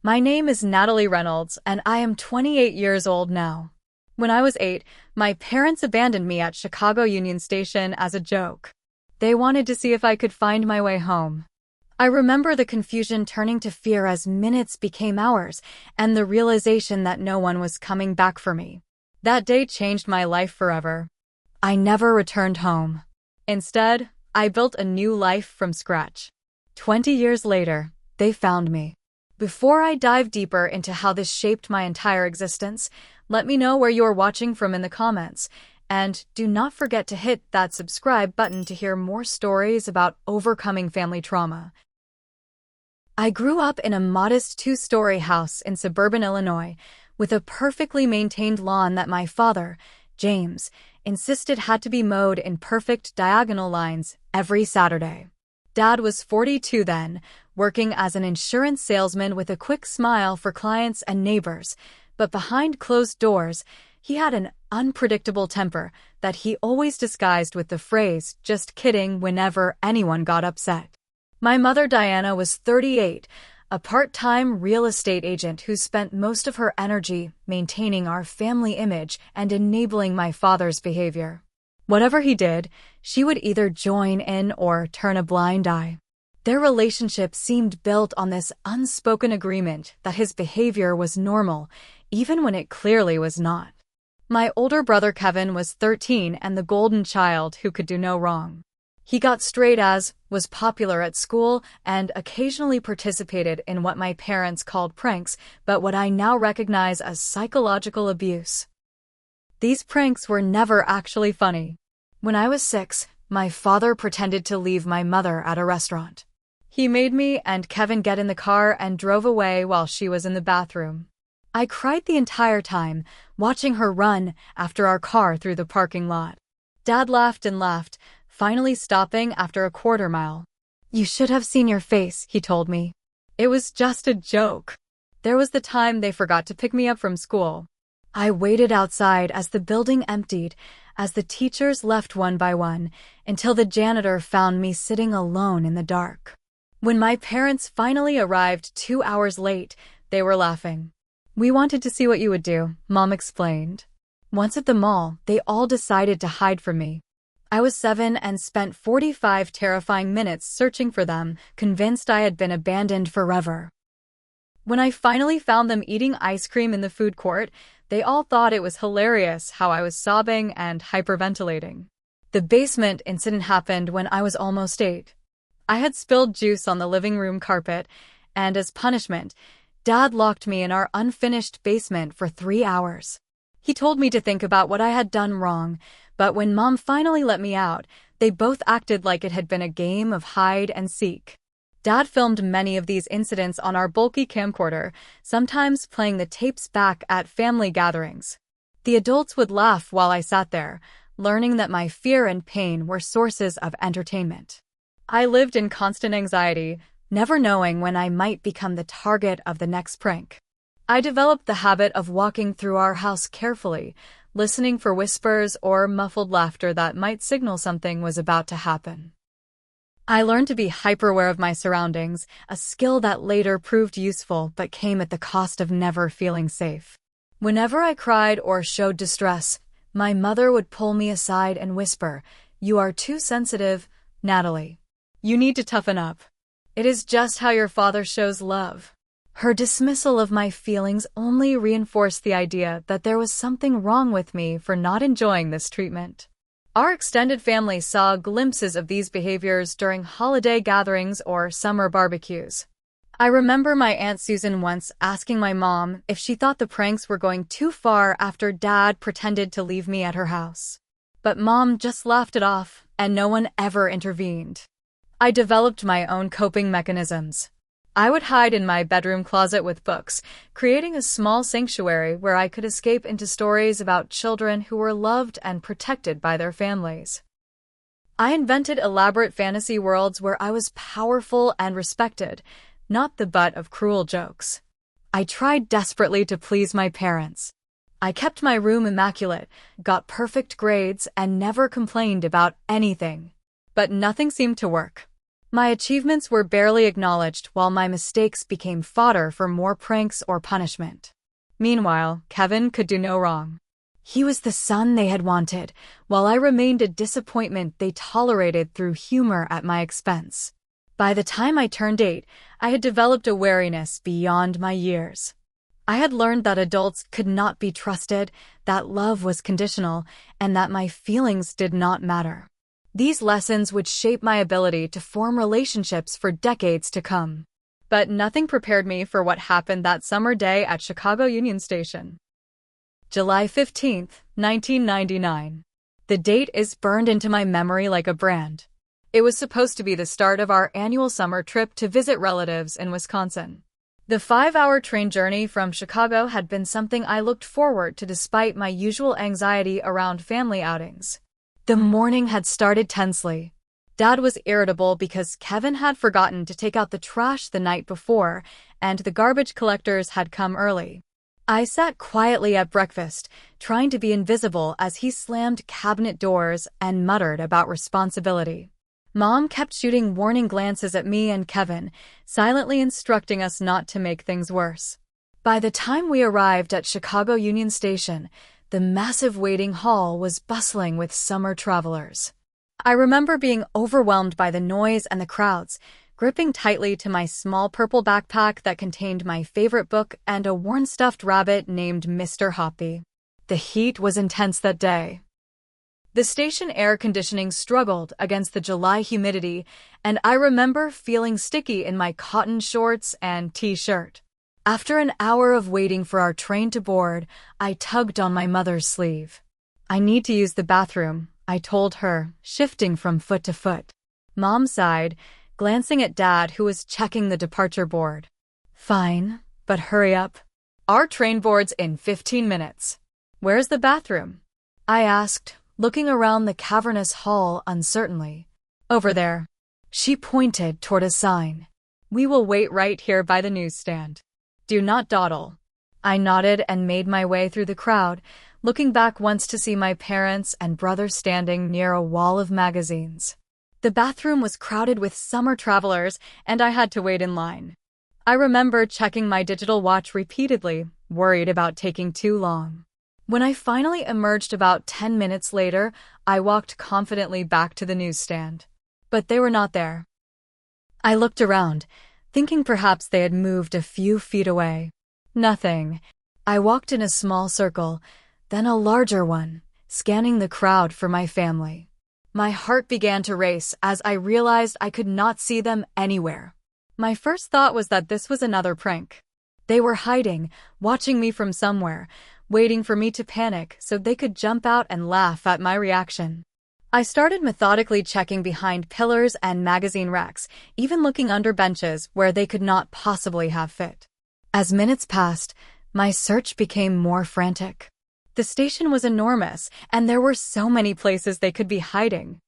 My name is Natalie Reynolds, and I am 28 years old now. When I was 8, my parents abandoned me at Chicago Union Station as a joke. They wanted to see if I could find my way home. I remember the confusion turning to fear as minutes became hours, and the realization that no one was coming back for me. That day changed my life forever. I never returned home. Instead, I built a new life from scratch. 20 years later, they found me. Before I dive deeper into how this shaped my entire existence, let me know where you're watching from in the comments. And do not forget to hit that subscribe button to hear more stories about overcoming family trauma. I grew up in a modest 2-story house in suburban Illinois, with a perfectly maintained lawn that my father, James, insisted had to be mowed in perfect diagonal lines every Saturday. Dad was 42 then, working as an insurance salesman with a quick smile for clients and neighbors, but behind closed doors, he had an unpredictable temper that he always disguised with the phrase, "just kidding," whenever anyone got upset. My mother, Diana, was 38, a part-time real estate agent who spent most of her energy maintaining our family image and enabling my father's behavior. Whatever he did, she would either join in or turn a blind eye. Their relationship seemed built on this unspoken agreement that his behavior was normal, even when it clearly was not. My older brother Kevin was 13 and the golden child who could do no wrong. He got straight A's, was popular at school, and occasionally participated in what my parents called pranks, but what I now recognize as psychological abuse. These pranks were never actually funny. When I was 6, my father pretended to leave my mother at a restaurant. He made me and Kevin get in the car and drove away while she was in the bathroom. I cried the entire time, watching her run after our car through the parking lot. Dad laughed and laughed, finally stopping after a quarter mile. "You should have seen your face," he told me. "It was just a joke." There was the time they forgot to pick me up from school. I waited outside as the building emptied, as the teachers left one by one, until the janitor found me sitting alone in the dark. When my parents finally arrived 2 hours late, they were laughing. "We wanted to see what you would do," Mom explained. Once at the mall, they all decided to hide from me. I was 7 and spent 45 terrifying minutes searching for them, convinced I had been abandoned forever. When I finally found them eating ice cream in the food court, they all thought it was hilarious how I was sobbing and hyperventilating. The basement incident happened when I was almost 8. I had spilled juice on the living room carpet, and as punishment, Dad locked me in our unfinished basement for 3 hours. He told me to think about what I had done wrong, but when Mom finally let me out, they both acted like it had been a game of hide and seek. Dad filmed many of these incidents on our bulky camcorder, sometimes playing the tapes back at family gatherings. The adults would laugh while I sat there, learning that my fear and pain were sources of entertainment. I lived in constant anxiety, never knowing when I might become the target of the next prank. I developed the habit of walking through our house carefully, listening for whispers or muffled laughter that might signal something was about to happen. I learned to be hyper-aware of my surroundings, a skill that later proved useful but came at the cost of never feeling safe. Whenever I cried or showed distress, my mother would pull me aside and whisper, "You are too sensitive, Natalie. You need to toughen up. It is just how your father shows love." Her dismissal of my feelings only reinforced the idea that there was something wrong with me for not enjoying this treatment. Our extended family saw glimpses of these behaviors during holiday gatherings or summer barbecues. I remember my Aunt Susan once asking my mom if she thought the pranks were going too far after Dad pretended to leave me at her house. But Mom just laughed it off, and no one ever intervened. I developed my own coping mechanisms. I would hide in my bedroom closet with books, creating a small sanctuary where I could escape into stories about children who were loved and protected by their families. I invented elaborate fantasy worlds where I was powerful and respected, not the butt of cruel jokes. I tried desperately to please my parents. I kept my room immaculate, got perfect grades, and never complained about anything. But nothing seemed to work. My achievements were barely acknowledged while my mistakes became fodder for more pranks or punishment. Meanwhile, Kevin could do no wrong. He was the son they had wanted, while I remained a disappointment they tolerated through humor at my expense. By the time I turned 8, I had developed a wariness beyond my years. I had learned that adults could not be trusted, that love was conditional, and that my feelings did not matter. These lessons would shape my ability to form relationships for decades to come. But nothing prepared me for what happened that summer day at Chicago Union Station. July 15, 1999. The date is burned into my memory like a brand. It was supposed to be the start of our annual summer trip to visit relatives in Wisconsin. The 5-hour train journey from Chicago had been something I looked forward to despite my usual anxiety around family outings. The morning had started tensely. Dad was irritable because Kevin had forgotten to take out the trash the night before, and the garbage collectors had come early. I sat quietly at breakfast, trying to be invisible as he slammed cabinet doors and muttered about responsibility. Mom kept shooting warning glances at me and Kevin, silently instructing us not to make things worse. By the time we arrived at Chicago Union Station, the massive waiting hall was bustling with summer travelers. I remember being overwhelmed by the noise and the crowds, gripping tightly to my small purple backpack that contained my favorite book and a worn stuffed rabbit named Mr. Hoppy. The heat was intense that day. The station air conditioning struggled against the July humidity, and I remember feeling sticky in my cotton shorts and t-shirt. After an hour of waiting for our train to board, I tugged on my mother's sleeve. "I need to use the bathroom," I told her, shifting from foot to foot. Mom sighed, glancing at Dad, who was checking the departure board. "Fine, but hurry up. Our train boards in 15 minutes. Where's the bathroom?" I asked, looking around the cavernous hall uncertainly. "Over there." She pointed toward a sign. "We will wait right here by the newsstand. Do not dawdle." I nodded and made my way through the crowd, looking back once to see my parents and brother standing near a wall of magazines. The bathroom was crowded with summer travelers, and I had to wait in line. I remember checking my digital watch repeatedly, worried about taking too long. When I finally emerged about 10 minutes later, I walked confidently back to the newsstand. But they were not there. I looked around, thinking perhaps they had moved a few feet away. Nothing. I walked in a small circle, then a larger one, scanning the crowd for my family. My heart began to race as I realized I could not see them anywhere. My first thought was that this was another prank. They were hiding, watching me from somewhere, waiting for me to panic so they could jump out and laugh at my reaction. I started methodically checking behind pillars and magazine racks, even looking under benches where they could not possibly have fit. As minutes passed, my search became more frantic. The station was enormous, and there were so many places they could be hiding.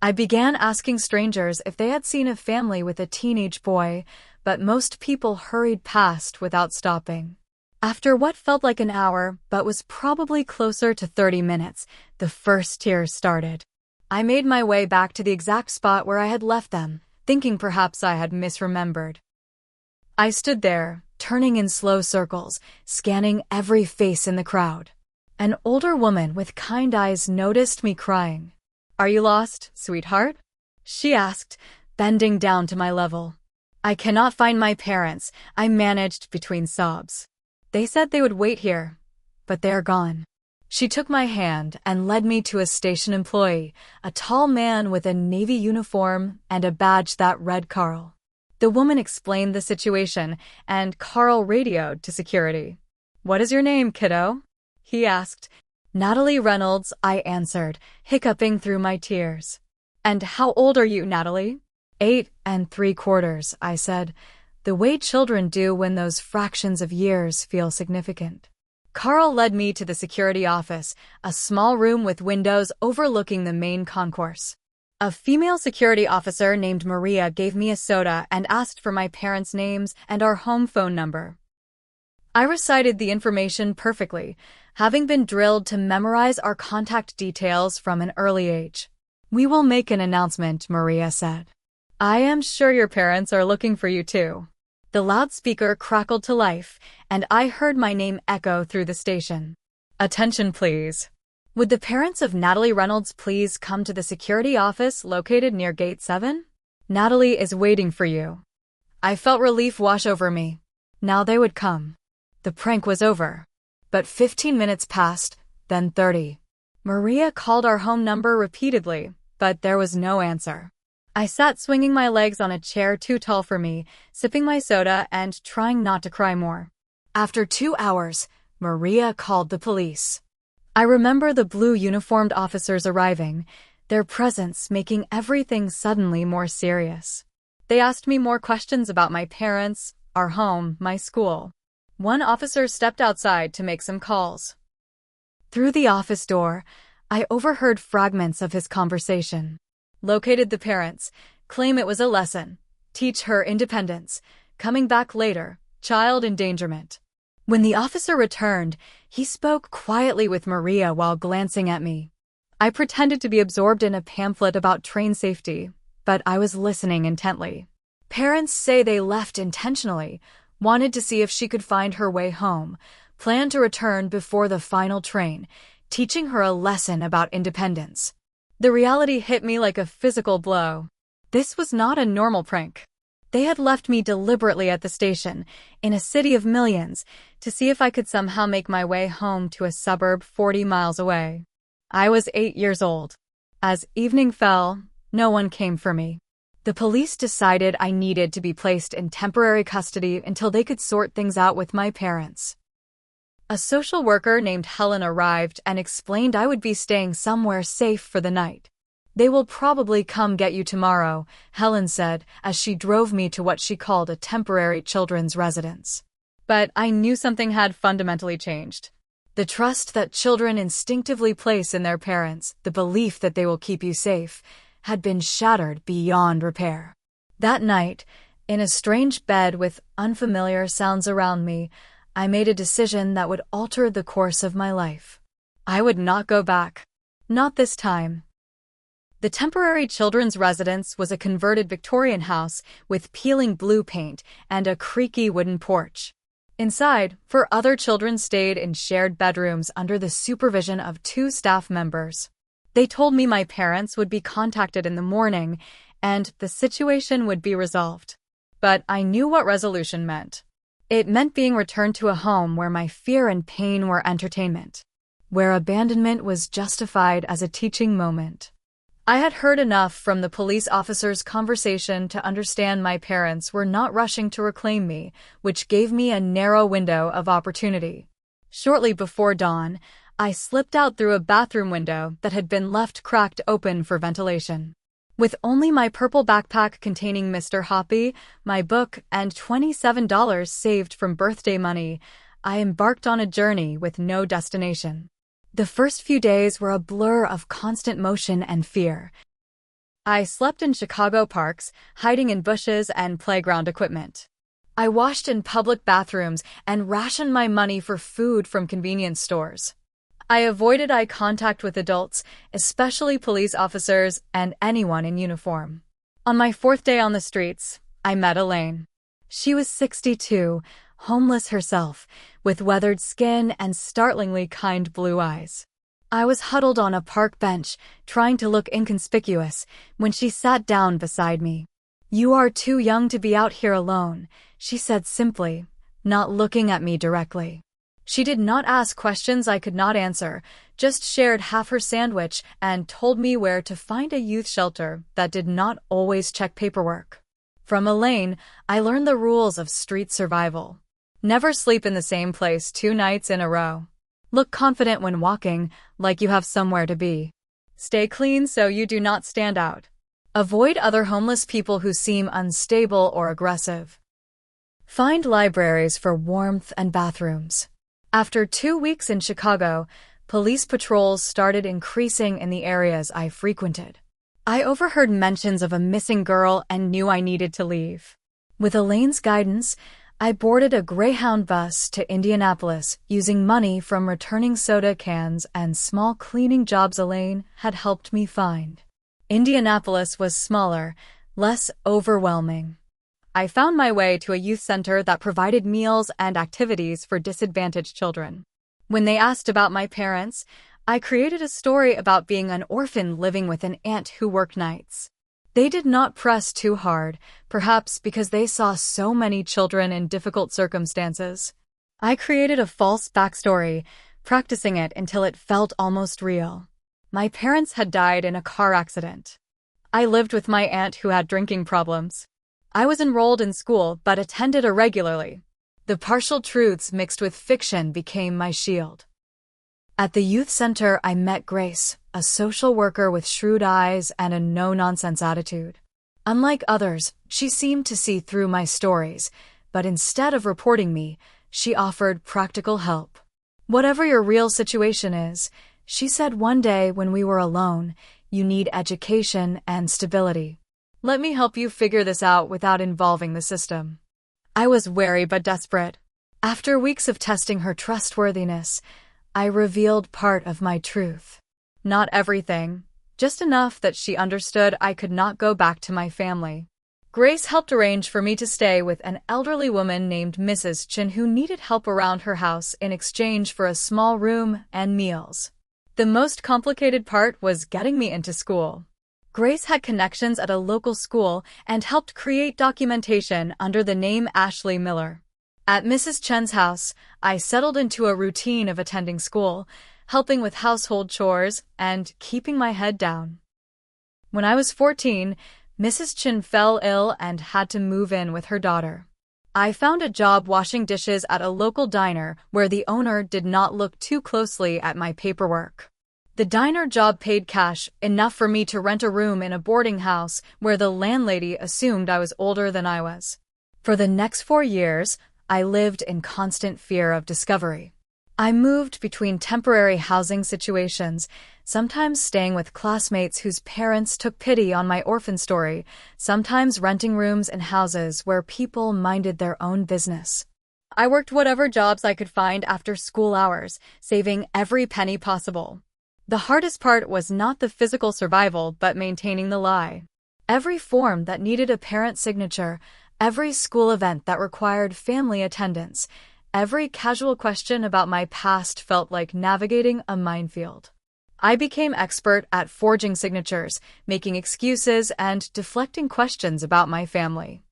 I began asking strangers if they had seen a family with a teenage boy, but most people hurried past without stopping. After what felt like an hour, but was probably closer to 30 minutes, the first tears started. I made my way back to the exact spot where I had left them, thinking perhaps I had misremembered. I stood there, turning in slow circles, scanning every face in the crowd. An older woman with kind eyes noticed me crying. "Are you lost, sweetheart?" she asked, bending down to my level. "I cannot find my parents," I managed between sobs. "They said they would wait here, but they are gone." She took my hand and led me to a station employee, a tall man with a navy uniform and a badge that read Carl. The woman explained the situation, and Carl radioed to security. "What is your name, kiddo?" he asked. "Natalie Reynolds," I answered, hiccuping through my tears. "And how old are you, Natalie?" 8 3/4, I said, the way children do when those fractions of years feel significant. Carl led me to the security office, a small room with windows overlooking the main concourse. A female security officer named Maria gave me a soda and asked for my parents' names and our home phone number. I recited the information perfectly, having been drilled to memorize our contact details from an early age. "We will make an announcement," Maria said. I am sure your parents are looking for you too. The loudspeaker crackled to life, and I heard my name echo through the station. Attention, please. Would the parents of Natalie Reynolds please come to the security office located near Gate 7? Natalie is waiting for you. I felt relief wash over me. Now they would come. The prank was over. But 15 minutes passed, then 30. Maria called our home number repeatedly, but there was no answer. I sat swinging my legs on a chair too tall for me, sipping my soda and trying not to cry more. After 2 hours, Maria called the police. I remember the blue uniformed officers arriving, their presence making everything suddenly more serious. They asked me more questions about my parents, our home, my school. One officer stepped outside to make some calls. Through the office door, I overheard fragments of his conversation. Located the parents, claim it was a lesson, teach her independence, coming back later, child endangerment. When the officer returned, he spoke quietly with Maria while glancing at me. I pretended to be absorbed in a pamphlet about train safety, but I was listening intently. Parents say they left intentionally, wanted to see if she could find her way home, planned to return before the final train, teaching her a lesson about independence. The reality hit me like a physical blow. This was not a normal prank. They had left me deliberately at the station, in a city of millions, to see if I could somehow make my way home to a suburb 40 miles away. I was 8 years old. As evening fell, no one came for me. The police decided I needed to be placed in temporary custody until they could sort things out with my parents. A social worker named Helen arrived and explained I would be staying somewhere safe for the night. They will probably come get you tomorrow, Helen said as she drove me to what she called a temporary children's residence. But I knew something had fundamentally changed. The trust that children instinctively place in their parents, the belief that they will keep you safe, had been shattered beyond repair. That night, in a strange bed with unfamiliar sounds around me, I made a decision that would alter the course of my life. I would not go back. Not this time. The temporary children's residence was a converted Victorian house with peeling blue paint and a creaky wooden porch. Inside, 4 other children stayed in shared bedrooms under the supervision of 2 staff members. They told me my parents would be contacted in the morning and the situation would be resolved. But I knew what resolution meant. It meant being returned to a home where my fear and pain were entertainment, where abandonment was justified as a teaching moment. I had heard enough from the police officer's conversation to understand my parents were not rushing to reclaim me, which gave me a narrow window of opportunity. Shortly before dawn, I slipped out through a bathroom window that had been left cracked open for ventilation. With only my purple backpack containing Mr. Hoppy, my book, and $27 saved from birthday money, I embarked on a journey with no destination. The first few days were a blur of constant motion and fear. I slept in Chicago parks, hiding in bushes and playground equipment. I washed in public bathrooms and rationed my money for food from convenience stores. I avoided eye contact with adults, especially police officers and anyone in uniform. On my 4th day on the streets, I met Elaine. She was 62, homeless herself, with weathered skin and startlingly kind blue eyes. I was huddled on a park bench, trying to look inconspicuous, when she sat down beside me. "You are too young to be out here alone," she said simply, not looking at me directly. She did not ask questions I could not answer, just shared half her sandwich and told me where to find a youth shelter that did not always check paperwork. From Elaine, I learned the rules of street survival. Never sleep in the same place 2 nights in a row. Look confident when walking, like you have somewhere to be. Stay clean so you do not stand out. Avoid other homeless people who seem unstable or aggressive. Find libraries for warmth and bathrooms. After 2 weeks in Chicago, police patrols started increasing in the areas I frequented. I overheard mentions of a missing girl and knew I needed to leave. With Elaine's guidance, I boarded a Greyhound bus to Indianapolis using money from returning soda cans and small cleaning jobs Elaine had helped me find. Indianapolis was smaller, less overwhelming. I found my way to a youth center that provided meals and activities for disadvantaged children. When they asked about my parents, I created a story about being an orphan living with an aunt who worked nights. They did not press too hard, perhaps because they saw so many children in difficult circumstances. I created a false backstory, practicing it until it felt almost real. My parents had died in a car accident. I lived with my aunt who had drinking problems. I was enrolled in school but attended irregularly. The partial truths mixed with fiction became my shield. At the youth center, I met Grace, a social worker with shrewd eyes and a no-nonsense attitude. Unlike others, she seemed to see through my stories, but instead of reporting me, she offered practical help. "Whatever your real situation is," she said one day when we were alone, "you need education and stability. Let me help you figure this out without involving the system." I was wary but desperate. After weeks of testing her trustworthiness, I revealed part of my truth. Not everything, just enough that she understood I could not go back to my family. Grace helped arrange for me to stay with an elderly woman named Mrs. Chin who needed help around her house in exchange for a small room and meals. The most complicated part was getting me into school. Grace had connections at a local school and helped create documentation under the name Ashley Miller. At Mrs. Chen's house, I settled into a routine of attending school, helping with household chores, and keeping my head down. When I was 14, Mrs. Chen fell ill and had to move in with her daughter. I found a job washing dishes at a local diner where the owner did not look too closely at my paperwork. The diner job paid cash, enough for me to rent a room in a boarding house where the landlady assumed I was older than I was. For the next 4 years, I lived in constant fear of discovery. I moved between temporary housing situations, sometimes staying with classmates whose parents took pity on my orphan story, sometimes renting rooms in houses where people minded their own business. I worked whatever jobs I could find after school hours, saving every penny possible. The hardest part was not the physical survival but maintaining the lie. Every form that needed a parent signature, every school event that required family attendance, every casual question about my past felt like navigating a minefield. I became expert at forging signatures, making excuses, and deflecting questions about my family.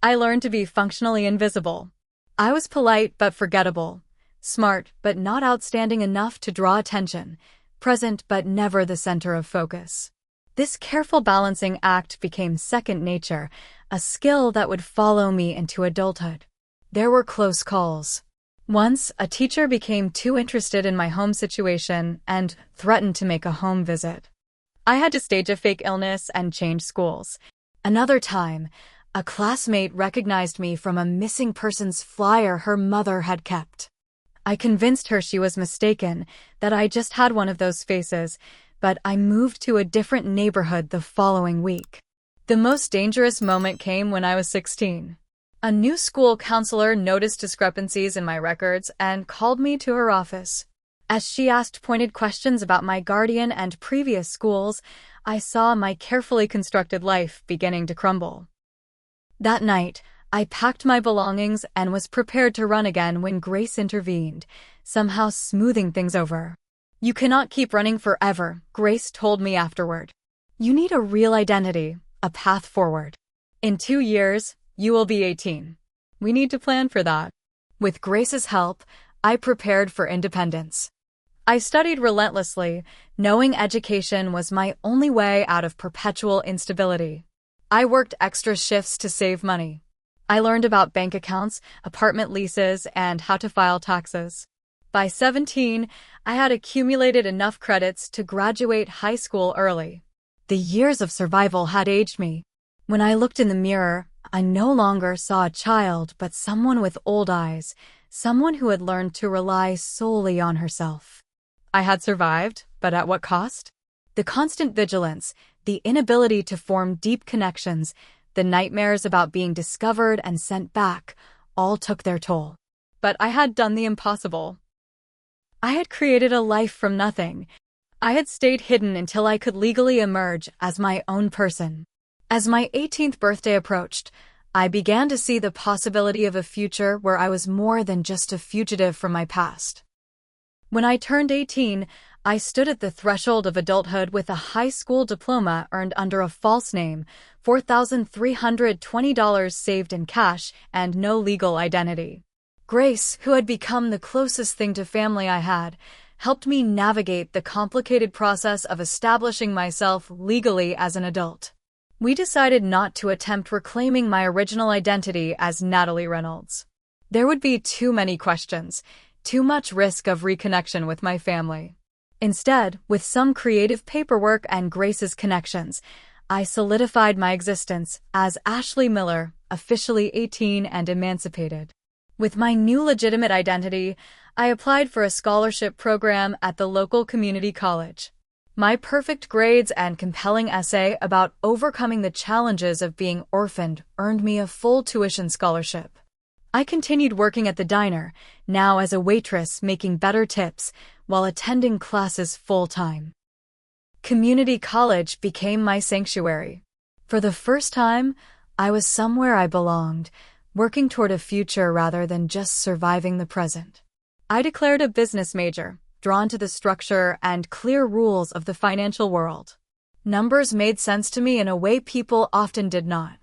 I learned to be functionally invisible. I was polite but forgettable, smart but not outstanding enough to draw attention, present but never the center of focus. This careful balancing act became second nature, a skill that would follow me into adulthood. There were close calls. Once, a teacher became too interested in my home situation and threatened to make a home visit. I had to stage a fake illness and change schools. Another time, a classmate recognized me from a missing persons flyer her mother had kept. I convinced her she was mistaken, that I just had one of those faces, but I moved to a different neighborhood the following week. The most dangerous moment came when I was 16. A new school counselor noticed discrepancies in my records and called me to her office. As she asked pointed questions about my guardian and previous schools, I saw my carefully constructed life beginning to crumble. That night, I packed my belongings and was prepared to run again when Grace intervened, somehow smoothing things over. "You cannot keep running forever," Grace told me afterward. "You need a real identity, a path forward. In 2 years, you will be 18. We need to plan for that." With Grace's help, I prepared for independence. I studied relentlessly, knowing education was my only way out of perpetual instability. I worked extra shifts to save money. I learned about bank accounts, apartment leases, and how to file taxes. By 17, I had accumulated enough credits to graduate high school early. The years of survival had aged me. When I looked in the mirror, I no longer saw a child but someone with old eyes, someone who had learned to rely solely on herself. I had survived, but at what cost? The constant vigilance, the inability to form deep connections, the nightmares about being discovered and sent back, all took their toll. But I had done the impossible. I had created a life from nothing. I had stayed hidden until I could legally emerge as my own person. As my 18th birthday approached, I began to see the possibility of a future where I was more than just a fugitive from my past. When I turned 18, I stood at the threshold of adulthood with a high school diploma earned under a false name, $4,320 saved in cash, and no legal identity. Grace, who had become the closest thing to family I had, helped me navigate the complicated process of establishing myself legally as an adult. We decided not to attempt reclaiming my original identity as Natalie Reynolds. There would be too many questions, too much risk of reconnection with my family. Instead, with some creative paperwork and Grace's connections, I solidified my existence as Ashley Miller, officially 18 and emancipated. With my new legitimate identity, I applied for a scholarship program at the local community college. My perfect grades and compelling essay about overcoming the challenges of being orphaned earned me a full tuition scholarship. I continued working at the diner, now as a waitress making better tips, while attending classes full-time. Community college became my sanctuary. For the first time, I was somewhere I belonged, working toward a future rather than just surviving the present. I declared a business major, drawn to the structure and clear rules of the financial world. Numbers made sense to me in a way people often did not.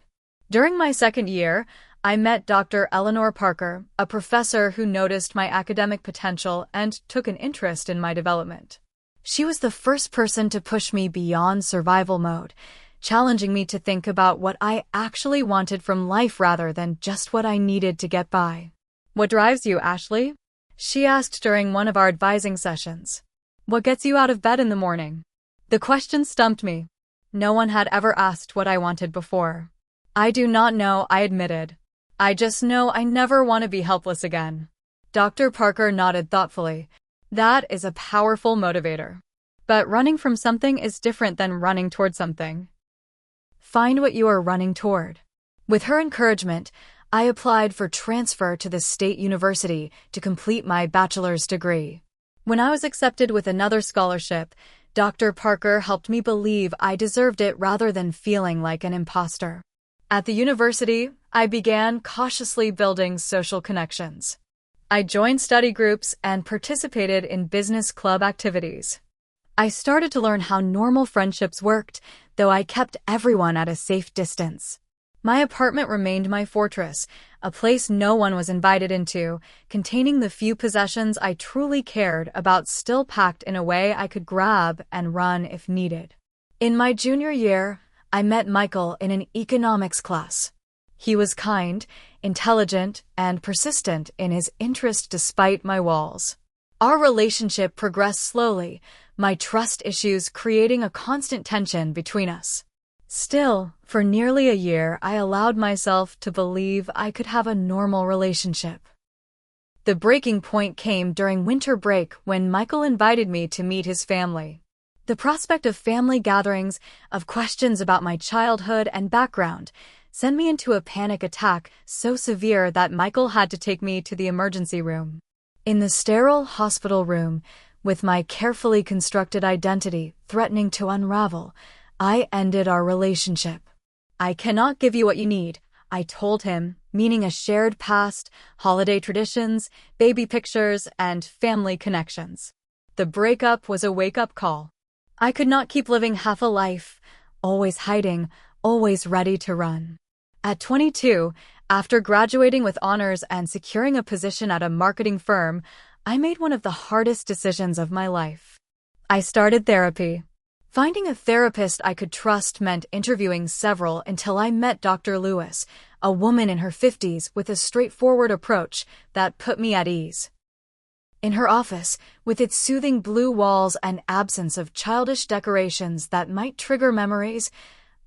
During my second year, I met Dr. Eleanor Parker, a professor who noticed my academic potential and took an interest in my development. She was the first person to push me beyond survival mode, challenging me to think about what I actually wanted from life rather than just what I needed to get by. "What drives you, Ashley?" she asked during one of our advising sessions. "What gets you out of bed in the morning?" The question stumped me. No one had ever asked what I wanted before. "I do not know," I admitted. "I just know I never want to be helpless again." Dr. Parker nodded thoughtfully. "That is a powerful motivator. But running from something is different than running toward something. Find what you are running toward." With her encouragement, I applied for transfer to the state university to complete my bachelor's degree. When I was accepted with another scholarship, Dr. Parker helped me believe I deserved it rather than feeling like an imposter. At the university, I began cautiously building social connections. I joined study groups and participated in business club activities. I started to learn how normal friendships worked, though I kept everyone at a safe distance. My apartment remained my fortress, a place no one was invited into, containing the few possessions I truly cared about still packed in a way I could grab and run if needed. In my junior year, I met Michael in an economics class. He was kind, intelligent, and persistent in his interest despite my walls. Our relationship progressed slowly, my trust issues creating a constant tension between us. Still, for nearly a year, I allowed myself to believe I could have a normal relationship. The breaking point came during winter break when Michael invited me to meet his family. The prospect of family gatherings, of questions about my childhood and background, sent me into a panic attack so severe that Michael had to take me to the emergency room. In the sterile hospital room, with my carefully constructed identity threatening to unravel, I ended our relationship. "I cannot give you what you need," I told him, meaning a shared past, holiday traditions, baby pictures, and family connections. The breakup was a wake-up call. I could not keep living half a life, always hiding, always ready to run. At 22, after graduating with honors and securing a position at a marketing firm, I made one of the hardest decisions of my life. I started therapy. Finding a therapist I could trust meant interviewing several until I met Dr. Lewis, a woman in her 50s with a straightforward approach that put me at ease. In her office, with its soothing blue walls and absence of childish decorations that might trigger memories,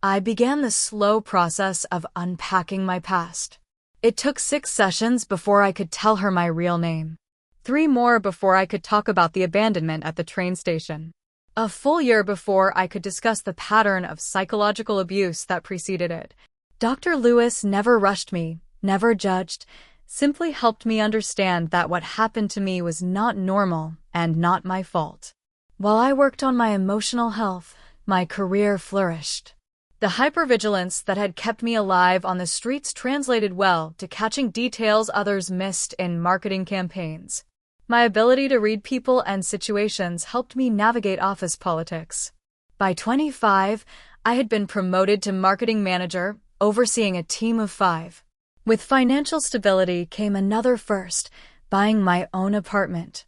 I began the slow process of unpacking my past. It took 6 sessions before I could tell her my real name. 3 more before I could talk about the abandonment at the train station. A full year before I could discuss the pattern of psychological abuse that preceded it. Dr. Lewis never rushed me, never judged, simply helped me understand that what happened to me was not normal and not my fault. While I worked on my emotional health, my career flourished. The hypervigilance that had kept me alive on the streets translated well to catching details others missed in marketing campaigns. My ability to read people and situations helped me navigate office politics. By 25, I had been promoted to marketing manager, overseeing a team of 5. With financial stability came another first, buying my own apartment.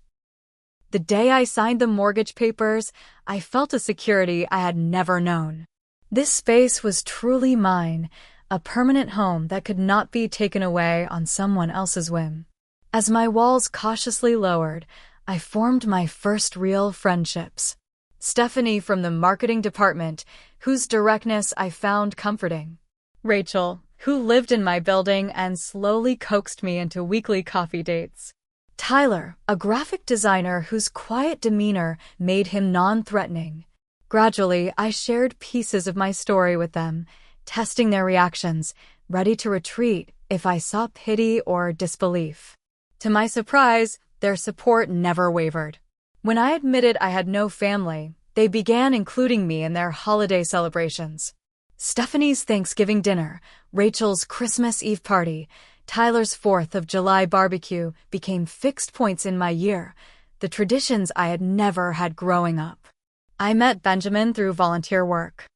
The day I signed the mortgage papers, I felt a security I had never known. This space was truly mine, a permanent home that could not be taken away on someone else's whim. As my walls cautiously lowered, I formed my first real friendships. Stephanie from the marketing department, whose directness I found comforting. Rachel, who lived in my building and slowly coaxed me into weekly coffee dates. Tyler, a graphic designer whose quiet demeanor made him non-threatening. Gradually, I shared pieces of my story with them, testing their reactions, ready to retreat if I saw pity or disbelief. To my surprise, their support never wavered. When I admitted I had no family, they began including me in their holiday celebrations. Stephanie's Thanksgiving dinner, Rachel's Christmas Eve party, Tyler's 4th of July barbecue became fixed points in my year, the traditions I had never had growing up. I met Benjamin through volunteer work.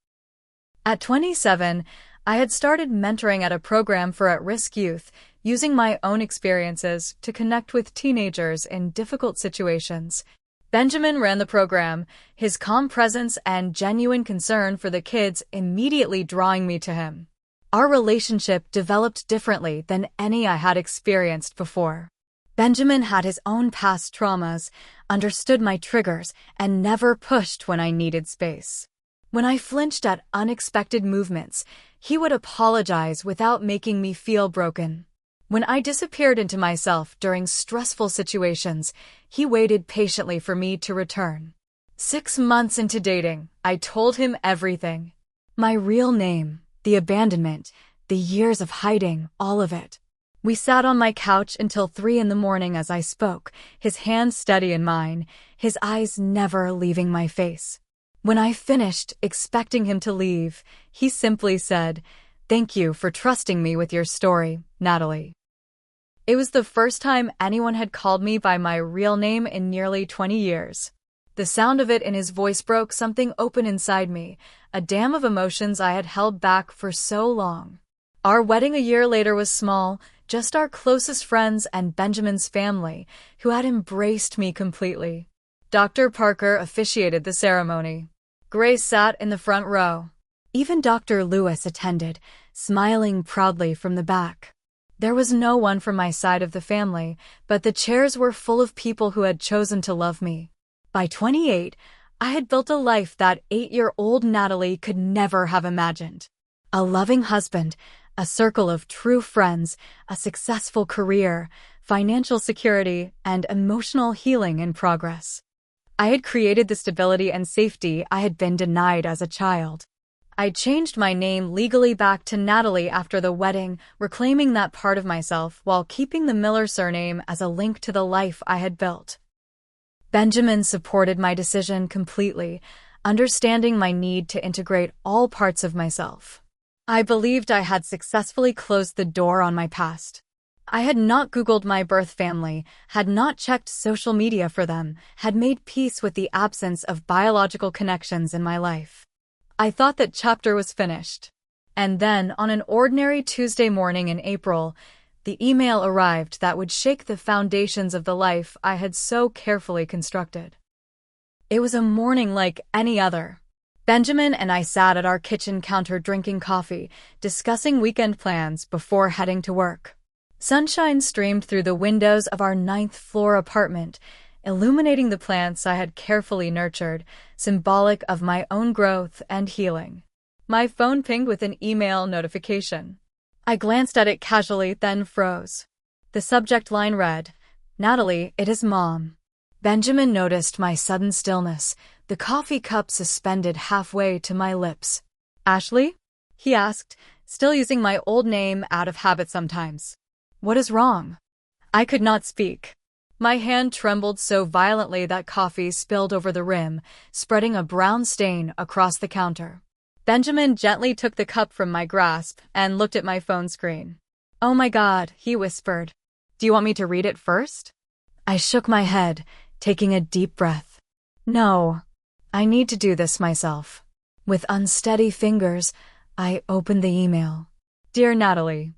At 27, I had started mentoring at a program for at-risk youth, using my own experiences to connect with teenagers in difficult situations. Benjamin ran the program, his calm presence and genuine concern for the kids immediately drawing me to him. Our relationship developed differently than any I had experienced before. Benjamin had his own past traumas, understood my triggers, and never pushed when I needed space. When I flinched at unexpected movements, he would apologize without making me feel broken. When I disappeared into myself during stressful situations, he waited patiently for me to return. 6 months into dating, I told him everything. My real name, the abandonment, the years of hiding, all of it. We sat on my couch until 3 a.m. as I spoke, his hand steady in mine, his eyes never leaving my face. When I finished, expecting him to leave, he simply said, "Thank you for trusting me with your story, Natalie." It was the first time anyone had called me by my real name in nearly 20 years. The sound of it in his voice broke something open inside me, a dam of emotions I had held back for so long. Our wedding a year later was small, just our closest friends and Benjamin's family, who had embraced me completely. Dr. Parker officiated the ceremony. Grace sat in the front row. Even Dr. Lewis attended, smiling proudly from the back. There was no one from my side of the family, but the chairs were full of people who had chosen to love me. By 28, I had built a life that 8-year-old Natalie could never have imagined. A loving husband, a circle of true friends, a successful career, financial security, and emotional healing in progress. I had created the stability and safety I had been denied as a child. I changed my name legally back to Natalie after the wedding, reclaiming that part of myself while keeping the Miller surname as a link to the life I had built. Benjamin supported my decision completely, understanding my need to integrate all parts of myself. I believed I had successfully closed the door on my past. I had not Googled my birth family, had not checked social media for them, had made peace with the absence of biological connections in my life. I thought that chapter was finished. And then, on an ordinary Tuesday morning in April, the email arrived that would shake the foundations of the life I had so carefully constructed. It was a morning like any other. Benjamin and I sat at our kitchen counter drinking coffee, discussing weekend plans before heading to work. Sunshine streamed through the windows of our 9th-floor apartment, illuminating the plants I had carefully nurtured, symbolic of my own growth and healing. My phone pinged with an email notification. I glanced at it casually, then froze. The subject line read, "Natalie, it is Mom." Benjamin noticed my sudden stillness, the coffee cup suspended halfway to my lips. "Ashley?" he asked, still using my old name out of habit sometimes. "What is wrong?" I could not speak. My hand trembled so violently that coffee spilled over the rim, spreading a brown stain across the counter. Benjamin gently took the cup from my grasp and looked at my phone screen. "Oh my God," he whispered. "Do you want me to read it first?" I shook my head, taking a deep breath. No, I need to do this myself. With unsteady fingers, I opened the email. "Dear Natalie,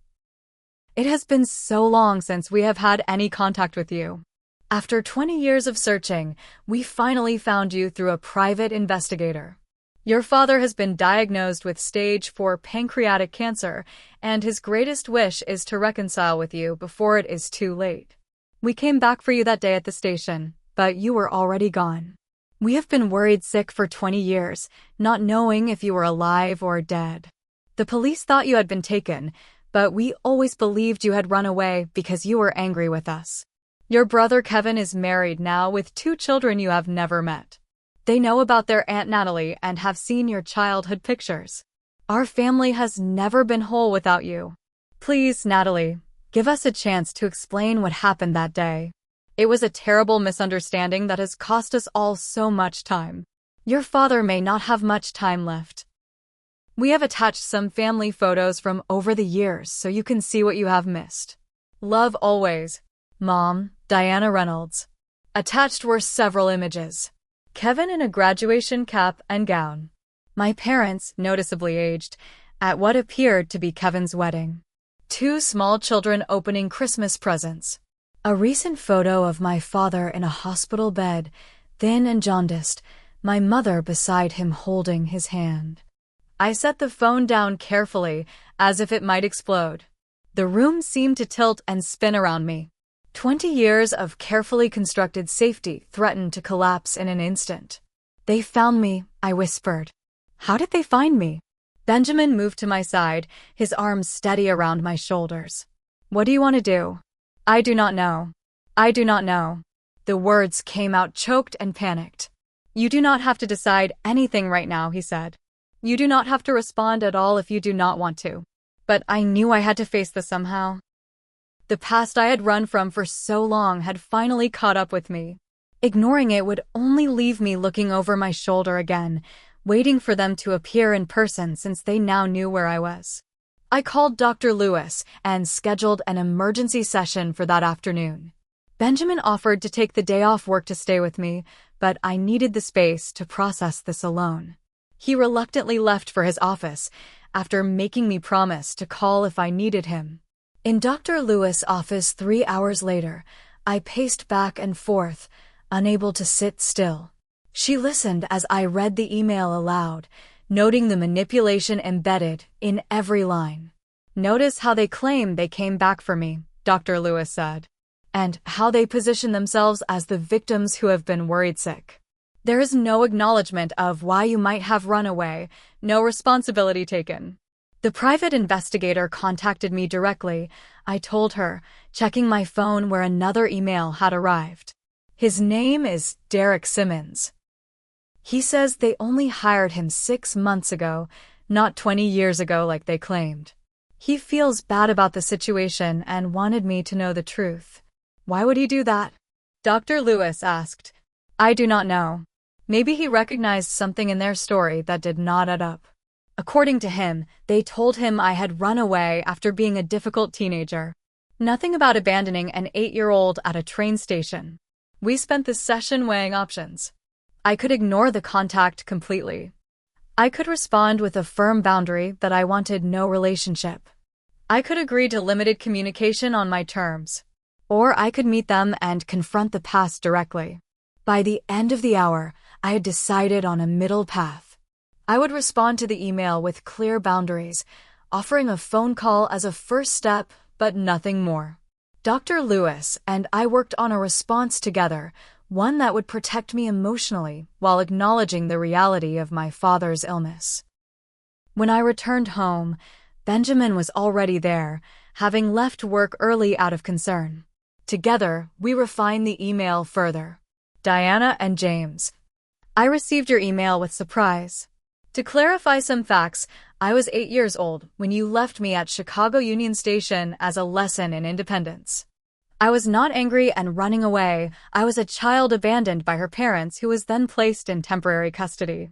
it has been so long since we have had any contact with you. After 20 years of searching, we finally found you through a private investigator. Your father has been diagnosed with stage 4 pancreatic cancer, and his greatest wish is to reconcile with you before it is too late. We came back for you that day at the station, but you were already gone. We have been worried sick for 20 years, not knowing if you were alive or dead. The police thought you had been taken, but we always believed you had run away because you were angry with us. Your brother Kevin is married now with 2 children you have never met. They know about their Aunt Natalie and have seen your childhood pictures. Our family has never been whole without you. Please, Natalie, give us a chance to explain what happened that day. It was a terrible misunderstanding that has cost us all so much time. Your father may not have much time left. We have attached some family photos from over the years so you can see what you have missed. Love always, Mom, Diana Reynolds." Attached were several images. Kevin in a graduation cap and gown. My parents, noticeably aged, at what appeared to be Kevin's wedding. 2 small children opening Christmas presents. A recent photo of my father in a hospital bed, thin and jaundiced, my mother beside him holding his hand. I set the phone down carefully, as if it might explode. The room seemed to tilt and spin around me. 20 years of carefully constructed safety threatened to collapse in an instant. "They found me," I whispered. "How did they find me?" Benjamin moved to my side, his arms steady around my shoulders. "What do you want to do?" "I do not know. I do not know." The words came out choked and panicked. "You do not have to decide anything right now," he said. "You do not have to respond at all if you do not want to." But I knew I had to face this somehow. The past I had run from for so long had finally caught up with me. Ignoring it would only leave me looking over my shoulder again, waiting for them to appear in person since they now knew where I was. I called Dr. Lewis and scheduled an emergency session for that afternoon. Benjamin offered to take the day off work to stay with me, but I needed the space to process this alone. He reluctantly left for his office, after making me promise to call if I needed him. In Dr. Lewis' office 3 hours later, I paced back and forth, unable to sit still. She listened as I read the email aloud, noting the manipulation embedded in every line. "Notice how they claim they came back for me," Dr. Lewis said, "and how they position themselves as the victims who have been worried sick. There is no acknowledgement of why you might have run away, no responsibility taken." The private investigator contacted me directly, I told her, checking my phone where another email had arrived. "His name is Derek Simmons. He says they only hired him 6 months ago, not 20 years ago like they claimed. He feels bad about the situation and wanted me to know the truth." "Why would he do that?" Dr. Lewis asked. "I do not know. Maybe he recognized something in their story that did not add up. According to him, they told him I had run away after being a difficult teenager. Nothing about abandoning an 8-year-old at a train station. We spent the session weighing options. I could ignore the contact completely. I could respond with a firm boundary that I wanted no relationship. I could agree to limited communication on my terms. Or I could meet them and confront the past directly. By the end of the hour, I had decided on a middle path. I would respond to the email with clear boundaries, offering a phone call as a first step, but nothing more. Dr. Lewis and I worked on a response together, one that would protect me emotionally while acknowledging the reality of my father's illness. When I returned home, Benjamin was already there, having left work early out of concern. Together, we refined the email further. "Diana and James, I received your email with surprise. To clarify some facts, I was 8 years old when you left me at Chicago Union Station as a lesson in independence. I was not angry and running away. I was a child abandoned by her parents who was then placed in temporary custody.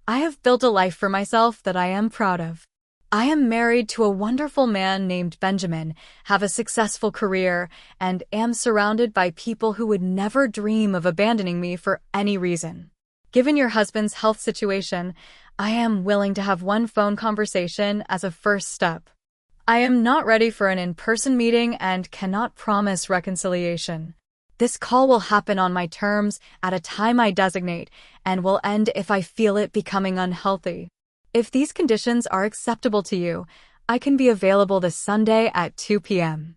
I have built a life for myself that I am proud of. I am married to a wonderful man named Benjamin, have a successful career, and am surrounded by people who would never dream of abandoning me for any reason. Given your husband's health situation, I am willing to have one phone conversation as a first step. I am not ready for an in-person meeting and cannot promise reconciliation. This call will happen on my terms at a time I designate and will end if I feel it becoming unhealthy. If these conditions are acceptable to you, I can be available this Sunday at 2 p.m.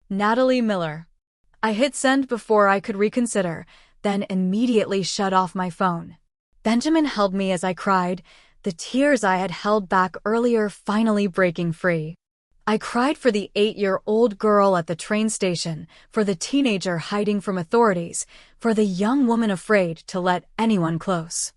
Natalie Miller. I hit send before I could reconsider, then immediately shut off my phone. Benjamin held me as I cried, the tears I had held back earlier finally breaking free. I cried for the 8-year-old girl at the train station, for the teenager hiding from authorities, for the young woman afraid to let anyone close.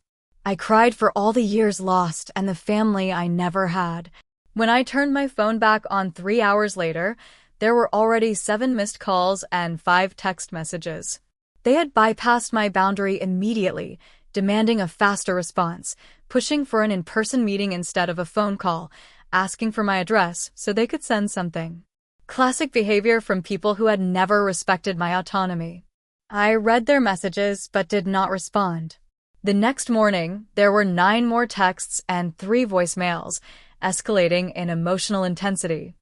I cried for all the years lost and the family I never had. When I turned my phone back on 3 hours later, there were already 7 missed calls and 5 text messages. They had bypassed my boundary immediately, demanding a faster response, pushing for an in-person meeting instead of a phone call, asking for my address so they could send something. Classic behavior from people who had never respected my autonomy. I read their messages but did not respond. The next morning, there were 9 more texts and 3 voicemails, escalating in emotional intensity.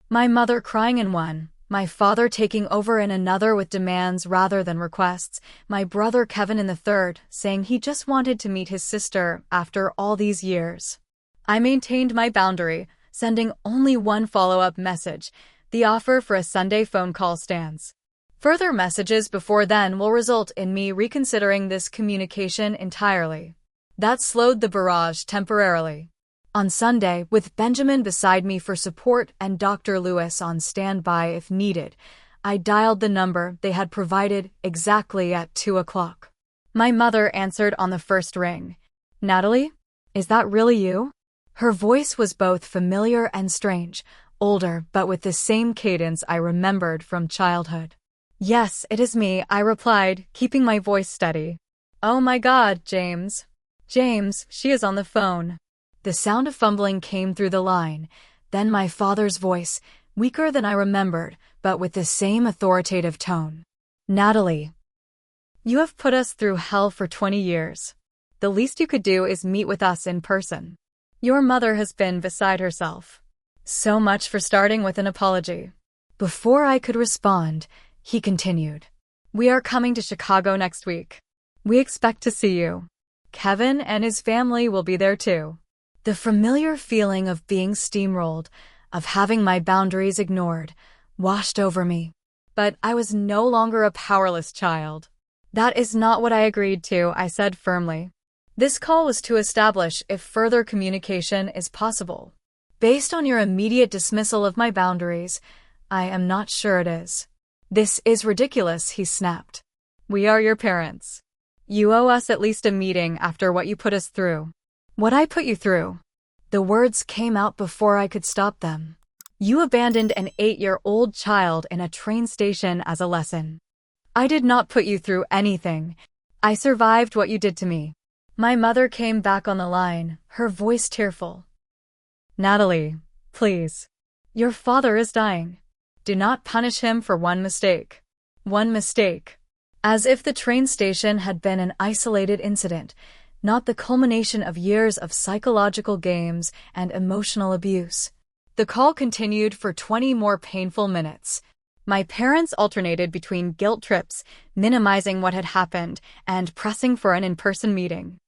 My mother crying in one, my father taking over in another with demands rather than requests, my brother Kevin in the third, saying he just wanted to meet his sister after all these years. I maintained my boundary, sending only one follow-up message. The offer for a Sunday phone call stands. Further messages before then will result in me reconsidering this communication entirely. That slowed the barrage temporarily. On Sunday, with Benjamin beside me for support and Dr. Lewis on standby if needed, I dialed the number they had provided exactly at 2 o'clock. My mother answered on the first ring. "Natalie? Is that really you?" Her voice was both familiar and strange, older but with the same cadence I remembered from childhood. "Yes, it is me," I replied, keeping my voice steady. "Oh my God, James. James, she is on the phone." The sound of fumbling came through the line, then my father's voice, weaker than I remembered, but with the same authoritative tone. "Natalie, you have put us through hell for 20 years. The least you could do is meet with us in person. Your mother has been beside herself. So much for starting with an apology." Before I could respond, he continued. "We are coming to Chicago next week. We expect to see you. Kevin and his family will be there too." The familiar feeling of being steamrolled, of having my boundaries ignored, washed over me. But I was no longer a powerless child. "That is not what I agreed to," I said firmly. "This call was to establish if further communication is possible. Based on your immediate dismissal of my boundaries, I am not sure it is." "This is ridiculous," he snapped. "We are your parents. You owe us at least a meeting after what you put us through." "What I put you through?" The words came out before I could stop them. "You abandoned an 8-year-old child in a train station as a lesson. I did not put you through anything. I survived what you did to me." My mother came back on the line, her voice tearful. "Natalie, please. Your father is dying. Do not punish him for one mistake." One mistake. As if the train station had been an isolated incident, not the culmination of years of psychological games and emotional abuse. The call continued for 20 more painful minutes. My parents alternated between guilt trips, minimizing what had happened, and pressing for an in-person meeting.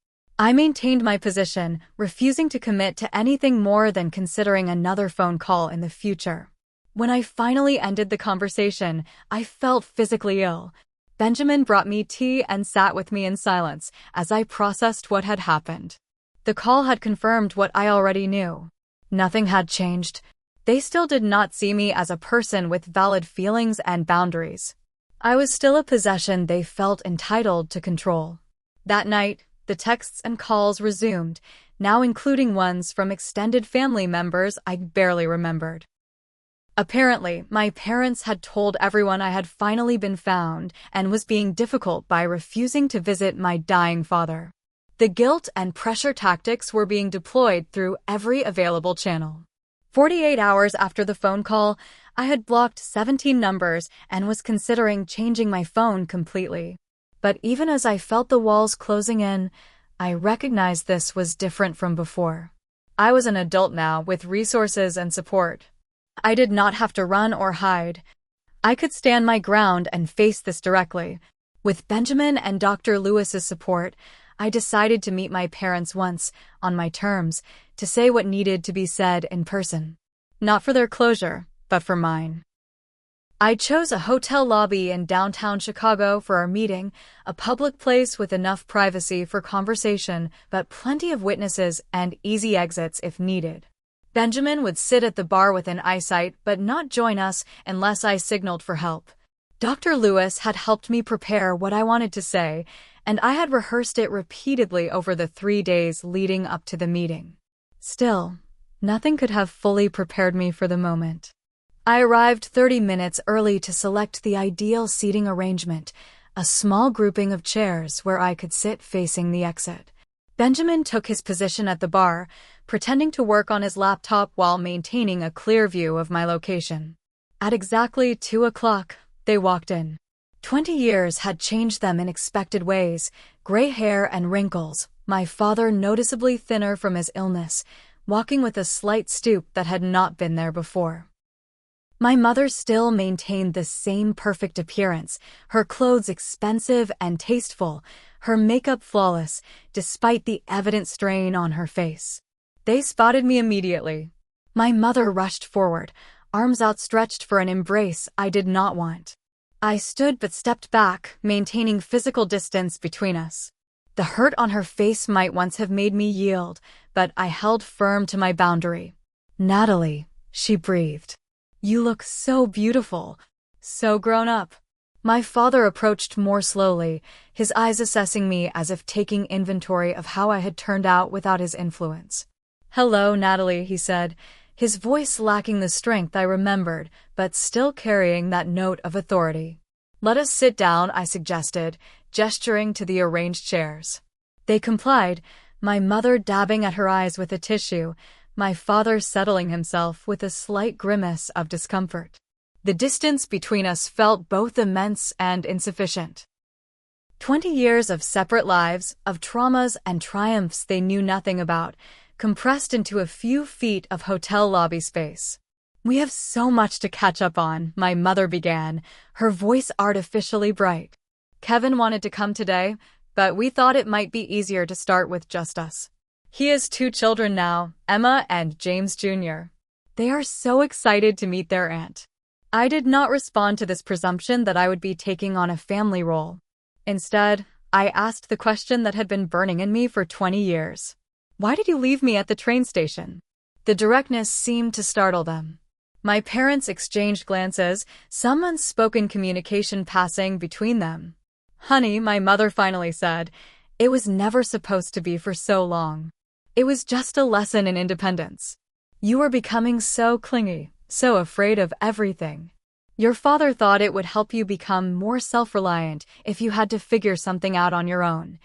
I maintained my position, refusing to commit to anything more than considering another phone call in the future. When I finally ended the conversation, I felt physically ill. Benjamin brought me tea and sat with me in silence as I processed what had happened. The call had confirmed what I already knew. Nothing had changed. They still did not see me as a person with valid feelings and boundaries. I was still a possession they felt entitled to control. That night, the texts and calls resumed, now including ones from extended family members I barely remembered. Apparently, my parents had told everyone I had finally been found and was being difficult by refusing to visit my dying father. The guilt and pressure tactics were being deployed through every available channel. 48 hours after the phone call, I had blocked 17 numbers and was considering changing my phone completely. But even as I felt the walls closing in, I recognized this was different from before. I was an adult now with resources and support. I did not have to run or hide. I could stand my ground and face this directly. With Benjamin and Dr. Lewis's support, I decided to meet my parents once, on my terms, to say what needed to be said in person. Not for their closure, but for mine. I chose a hotel lobby in downtown Chicago for our meeting, a public place with enough privacy for conversation, but plenty of witnesses and easy exits if needed. Benjamin would sit at the bar within eyesight but not join us unless I signaled for help. Dr. Lewis had helped me prepare what I wanted to say, and I had rehearsed it repeatedly over the 3 days leading up to the meeting. Still, nothing could have fully prepared me for the moment. I arrived 30 minutes early to select the ideal seating arrangement, a small grouping of chairs where I could sit facing the exit. Benjamin took his position at the bar, pretending to work on his laptop while maintaining a clear view of my location. At exactly 2 o'clock, they walked in. 20 years had changed them in expected ways, gray hair and wrinkles, my father noticeably thinner from his illness, walking with a slight stoop that had not been there before. My mother still maintained the same perfect appearance, her clothes expensive and tasteful, her makeup flawless, despite the evident strain on her face. They spotted me immediately. My mother rushed forward, arms outstretched for an embrace I did not want. I stood but stepped back, maintaining physical distance between us. The hurt on her face might once have made me yield, but I held firm to my boundary. "Natalie," she breathed. "You look so beautiful, so grown up." My father approached more slowly, his eyes assessing me as if taking inventory of how I had turned out without his influence. "Hello, Natalie," he said, his voice lacking the strength I remembered, but still carrying that note of authority. "Let us sit down," I suggested, gesturing to the arranged chairs. They complied, my mother dabbing at her eyes with a tissue, my father settling himself with a slight grimace of discomfort. The distance between us felt both immense and insufficient. 20 years of separate lives, of traumas and triumphs they knew nothing about, compressed into a few feet of hotel lobby space. "We have so much to catch up on," my mother began, her voice artificially bright. "Kevin wanted to come today, but we thought it might be easier to start with just us. He has 2 children now, Emma and James Jr. They are so excited to meet their aunt." I did not respond to this presumption that I would be taking on a family role. Instead, I asked the question that had been burning in me for 20 years. "Why did you leave me at the train station?" The directness seemed to startle them. My parents exchanged glances, some unspoken communication passing between them. "Honey," my mother finally said, "it was never supposed to be for so long. It was just a lesson in independence. You were becoming so clingy, so afraid of everything. Your father thought it would help you become more self-reliant if you had to figure something out on your own.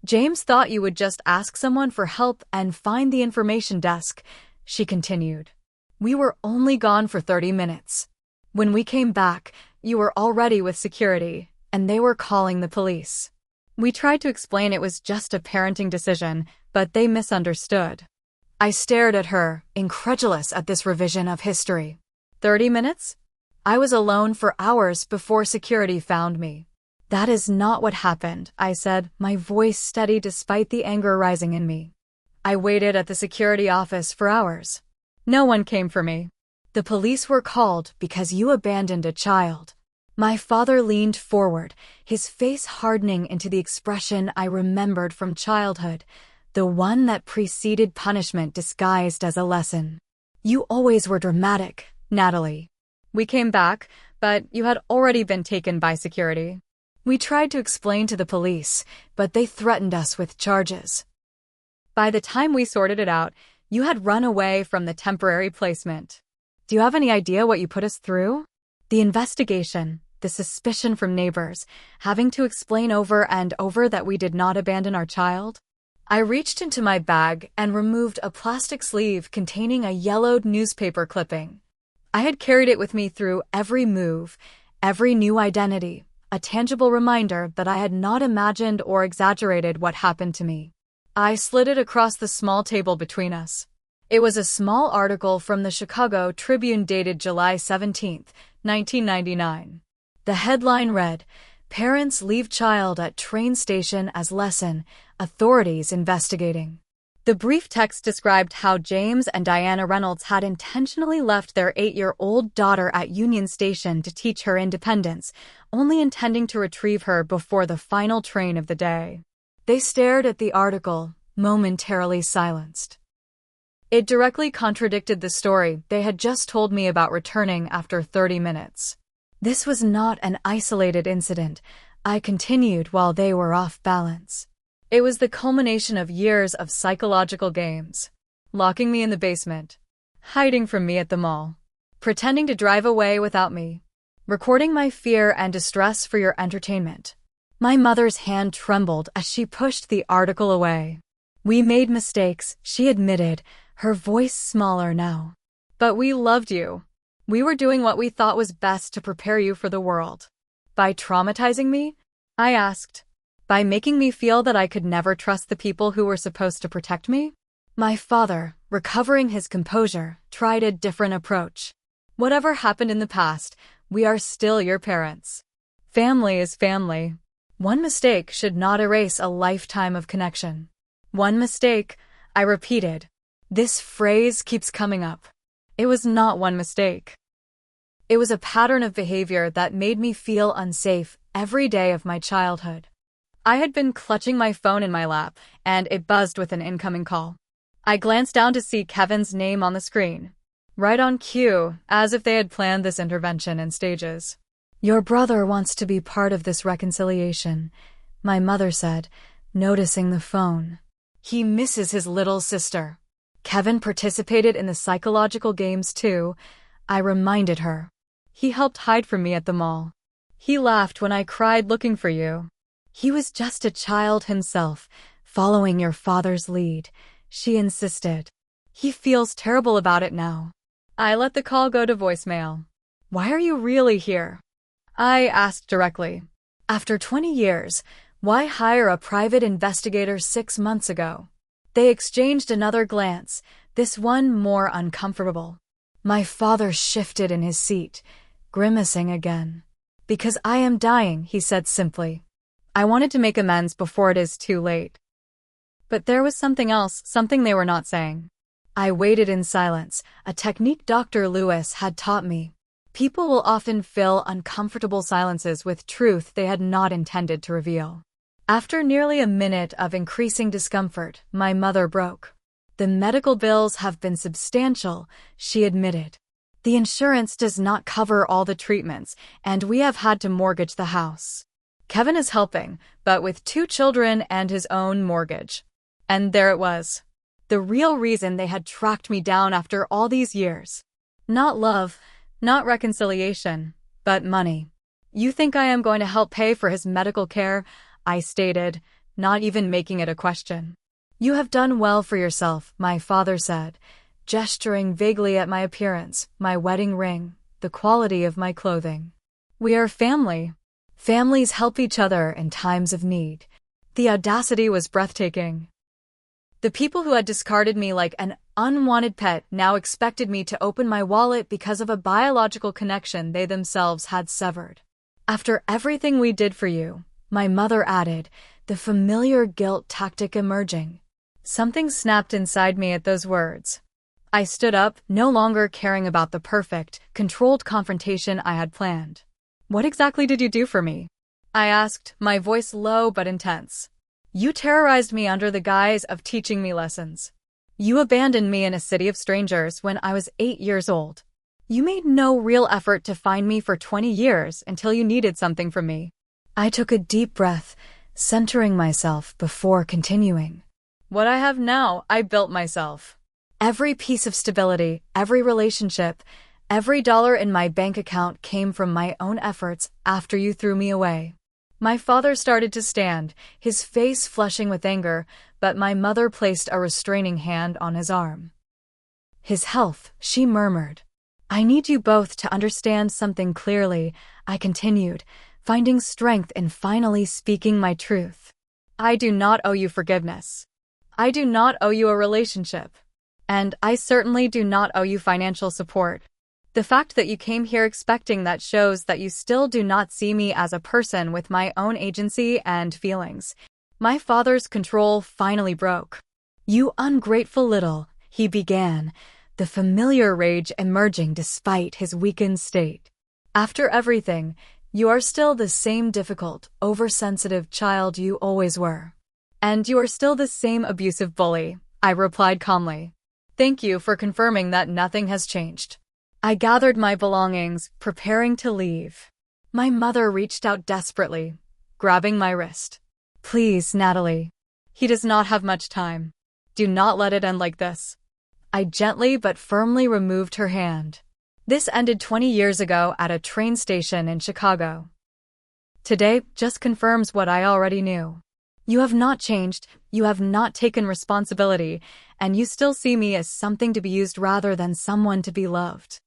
James thought you would just ask someone for help and find the information desk," she continued. "We were only gone for 30 minutes. When we came back, you were already with security, and they were calling the police. We tried to explain it was just a parenting decision, but they misunderstood." I stared at her, incredulous at this revision of history. 30 minutes? I was alone for hours before security found me. "That is not what happened," I said, my voice steady despite the anger rising in me. "I waited at the security office for hours. No one came for me. The police were called because you abandoned a child." My father leaned forward, his face hardening into the expression I remembered from childhood, the one that preceded punishment disguised as a lesson. "You always were dramatic, Natalie. We came back, but you had already been taken by security. We tried to explain to the police, but they threatened us with charges. By the time we sorted it out, you had run away from the temporary placement. Do you have any idea what you put us through? The investigation, the suspicion from neighbors, having to explain over and over that we did not abandon our child. I reached into my bag and removed a plastic sleeve containing a yellowed newspaper clipping. I had carried it with me through every move, every new identity, a tangible reminder that I had not imagined or exaggerated what happened to me. I slid it across the small table between us. It was a small article from the Chicago Tribune dated July 17, 1999. The headline read, "Parents leave child at train station as lesson, authorities investigating." The brief text described how James and Diana Reynolds had intentionally left their 8-year-old daughter at Union Station to teach her independence, only intending to retrieve her before the final train of the day. They stared at the article, momentarily silenced. It directly contradicted the story they had just told me about returning after 30 minutes. This was not an isolated incident, I continued while they were off balance. It was the culmination of years of psychological games. Locking me in the basement, hiding from me at the mall, pretending to drive away without me, recording my fear and distress for your entertainment. My mother's hand trembled as she pushed the article away. "We made mistakes," she admitted, her voice smaller now. "But we loved you. We were doing what we thought was best to prepare you for the world." "By traumatizing me?" I asked. "By making me feel that I could never trust the people who were supposed to protect me?" My father, recovering his composure, tried a different approach. "Whatever happened in the past, we are still your parents. Family is family. One mistake should not erase a lifetime of connection." "One mistake," I repeated. This phrase keeps coming up. It was not one mistake. It was a pattern of behavior that made me feel unsafe every day of my childhood. I had been clutching my phone in my lap, and it buzzed with an incoming call. I glanced down to see Kevin's name on the screen, right on cue, as if they had planned this intervention in stages. "Your brother wants to be part of this reconciliation," my mother said, noticing the phone. "He misses his little sister." "Kevin participated in the psychological games too," I reminded her. "He helped hide from me at the mall. He laughed when I cried looking for you. He was just a child himself, following your father's lead," she insisted. "He feels terrible about it now." I let the call go to voicemail. "Why are you really here?" I asked directly. "After 20 years, why hire a private investigator 6 months ago?" They exchanged another glance, this one more uncomfortable. My father shifted in his seat, grimacing again. "Because I am dying," he said simply. I wanted to make amends before it is too late. But there was something else, something they were not saying. I waited in silence, a technique Dr. Lewis had taught me. People will often fill uncomfortable silences with truth they had not intended to reveal. After nearly a minute of increasing discomfort, my mother broke. "The medical bills have been substantial," she admitted. "The insurance does not cover all the treatments, and we have had to mortgage the house. Kevin is helping, but with 2 children and his own mortgage." And there it was. The real reason they had tracked me down after all these years. Not love, not reconciliation, but money. "You think I am going to help pay for his medical care?" I stated, not even making it a question. "You have done well for yourself," my father said, gesturing vaguely at my appearance, my wedding ring, the quality of my clothing. "We are family. Families help each other in times of need." The audacity was breathtaking. The people who had discarded me like an unwanted pet now expected me to open my wallet because of a biological connection they themselves had severed. "After everything we did for you," my mother added, the familiar guilt tactic emerging. Something snapped inside me at those words. I stood up, no longer caring about the perfect, controlled confrontation I had planned. "What exactly did you do for me?" I asked, my voice low but intense. "You terrorized me under the guise of teaching me lessons. You abandoned me in a city of strangers when I was 8 years old. You made no real effort to find me for 20 years until you needed something from me." I took a deep breath, centering myself before continuing. "What I have now, I built myself. Every piece of stability, every relationship, every dollar in my bank account came from my own efforts after you threw me away. My father started to stand, his face flushing with anger, but my mother placed a restraining hand on his arm. His health, she murmured. I need you both to understand something clearly, I continued, finding strength in finally speaking my truth. I do not owe you forgiveness. I do not owe you a relationship. And I certainly do not owe you financial support. The fact that you came here expecting that shows that you still do not see me as a person with my own agency and feelings. My father's control finally broke. You ungrateful little, he began, the familiar rage emerging despite his weakened state. After everything, you are still the same difficult, oversensitive child you always were. And you are still the same abusive bully, I replied calmly. Thank you for confirming that nothing has changed. I gathered my belongings, preparing to leave. My mother reached out desperately, grabbing my wrist. Please, Natalie. He does not have much time. Do not let it end like this. I gently but firmly removed her hand. This ended 20 years ago at a train station in Chicago. Today just confirms what I already knew. You have not changed, you have not taken responsibility, and you still see me as something to be used rather than someone to be loved.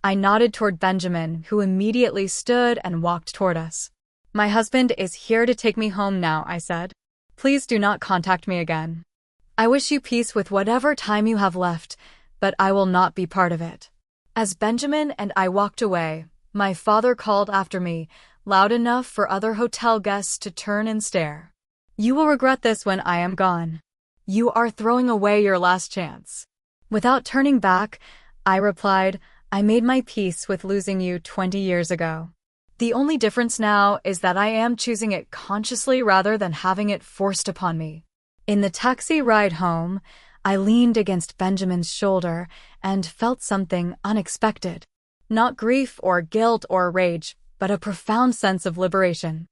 I nodded toward Benjamin, who immediately stood and walked toward us. My husband is here to take me home now, I said. Please do not contact me again. I wish you peace with whatever time you have left, but I will not be part of it. As Benjamin and I walked away, my father called after me, loud enough for other hotel guests to turn and stare. You will regret this when I am gone. You are throwing away your last chance. Without turning back, I replied, I made my peace with losing you 20 years ago. The only difference now is that I am choosing it consciously rather than having it forced upon me. In the taxi ride home, I leaned against Benjamin's shoulder and felt something unexpected. Not grief or guilt or rage, but a profound sense of liberation.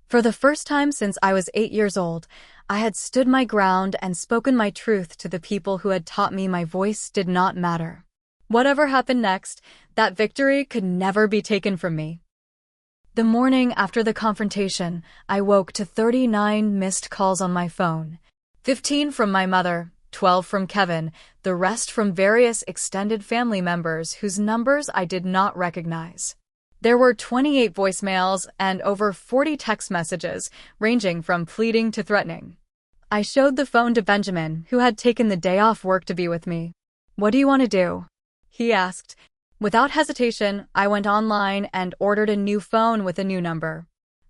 For the first time since I was 8 years old, I had stood my ground and spoken my truth to the people who had taught me my voice did not matter. Whatever happened next, that victory could never be taken from me. The morning after the confrontation, I woke to 39 missed calls on my phone. 15 from my mother, 12 from Kevin, the rest from various extended family members whose numbers I did not recognize. There were 28 voicemails and over 40 text messages, ranging from pleading to threatening. I showed the phone to Benjamin, who had taken the day off work to be with me. What do you want to do? He asked. Without hesitation, I went online and ordered a new phone with a new number.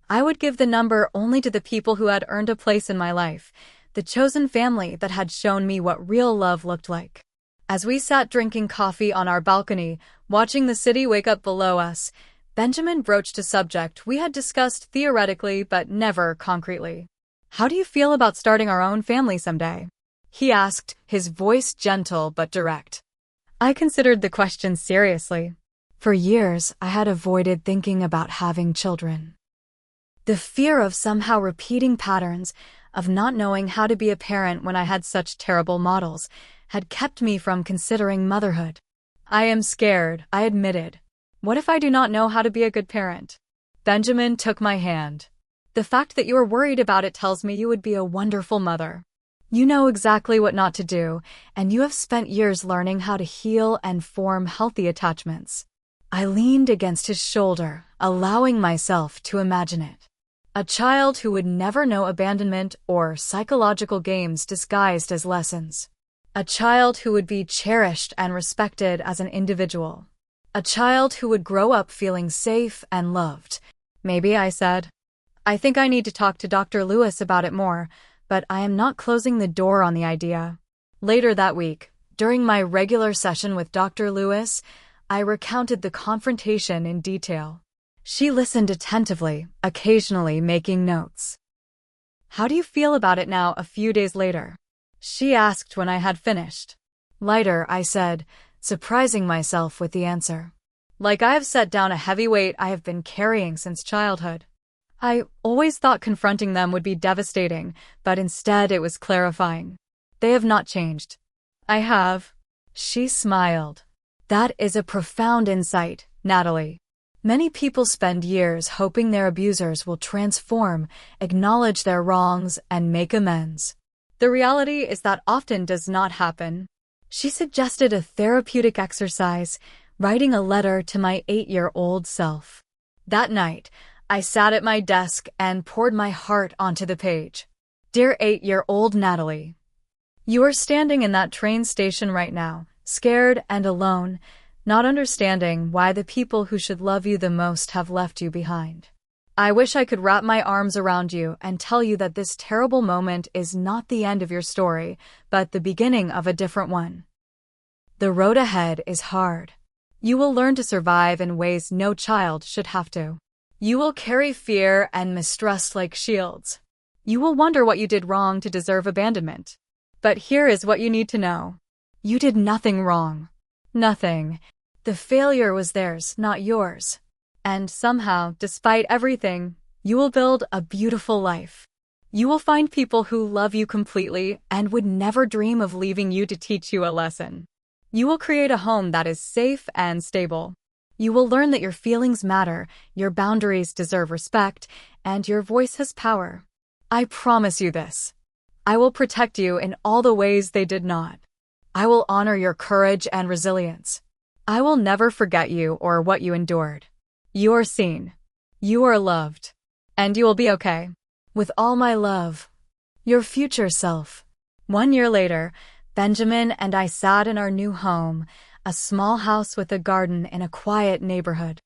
I would give the number only to the people who had earned a place in my life, the chosen family that had shown me what real love looked like. As we sat drinking coffee on our balcony, watching the city wake up below us, Benjamin broached a subject we had discussed theoretically but never concretely. How do you feel about starting our own family someday? He asked, his voice gentle but direct. I considered the question seriously. For years, I had avoided thinking about having children. The fear of somehow repeating patterns, of not knowing how to be a parent when I had such terrible models, had kept me from considering motherhood. I am scared, I admitted. What if I do not know how to be a good parent? Benjamin took my hand. The fact that you are worried about it tells me you would be a wonderful mother. You know exactly what not to do, and you have spent years learning how to heal and form healthy attachments. I leaned against his shoulder, allowing myself to imagine it. A child who would never know abandonment or psychological games disguised as lessons. A child who would be cherished and respected as an individual. A child who would grow up feeling safe and loved. Maybe, I said. I think I need to talk to Dr. Lewis about it more, but I am not closing the door on the idea. Later that week, during my regular session with Dr. Lewis, I recounted the confrontation in detail. She listened attentively, occasionally making notes. How do you feel about it now a few days later? She asked when I had finished. Lighter, I said, surprising myself with the answer. Like I have set down a heavy weight I have been carrying since childhood. I always thought confronting them would be devastating, but instead it was clarifying. They have not changed. I have. She smiled. That is a profound insight, Natalie. Many people spend years hoping their abusers will transform, acknowledge their wrongs, and make amends. The reality is that often does not happen. She suggested a therapeutic exercise, writing a letter to my 8-year-old self. That night, I sat at my desk and poured my heart onto the page. Dear 8-year-old Natalie, you are standing in that train station right now, scared and alone, not understanding why the people who should love you the most have left you behind. I wish I could wrap my arms around you and tell you that this terrible moment is not the end of your story, but the beginning of a different one. The road ahead is hard. You will learn to survive in ways no child should have to. You will carry fear and mistrust like shields. You will wonder what you did wrong to deserve abandonment. But here is what you need to know. You did nothing wrong. Nothing. The failure was theirs, not yours. And somehow, despite everything, you will build a beautiful life. You will find people who love you completely and would never dream of leaving you to teach you a lesson. You will create a home that is safe and stable. You will learn that your feelings matter, your boundaries deserve respect, and your voice has power. I promise you this. I will protect you in all the ways they did not. I will honor your courage and resilience. I will never forget you or what you endured. You are seen. You are loved. And you will be okay. With all my love. Your future self. 1 year later, Benjamin and I sat in our new home, a small house with a garden in a quiet neighborhood.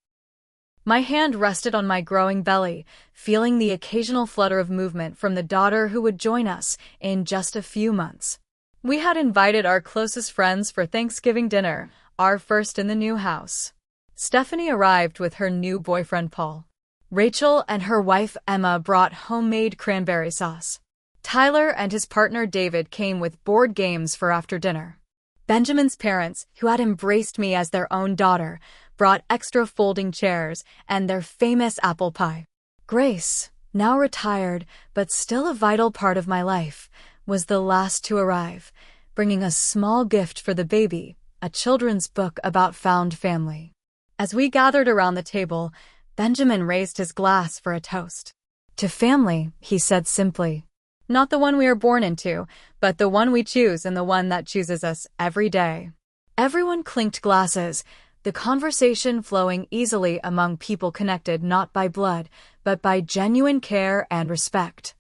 My hand rested on my growing belly, feeling the occasional flutter of movement from the daughter who would join us in just a few months. We had invited our closest friends for Thanksgiving dinner, our first in the new house. Stephanie arrived with her new boyfriend Paul. Rachel and her wife Emma brought homemade cranberry sauce. Tyler and his partner David came with board games for after dinner. Benjamin's parents, who had embraced me as their own daughter, brought extra folding chairs and their famous apple pie. Grace, now retired but still a vital part of my life, was the last to arrive, bringing a small gift for the baby, a children's book about found family. As we gathered around the table, Benjamin raised his glass for a toast. To family, he said simply. Not the one we are born into, but the one we choose and the one that chooses us every day. Everyone clinked glasses, the conversation flowing easily among people connected not by blood, but by genuine care and respect.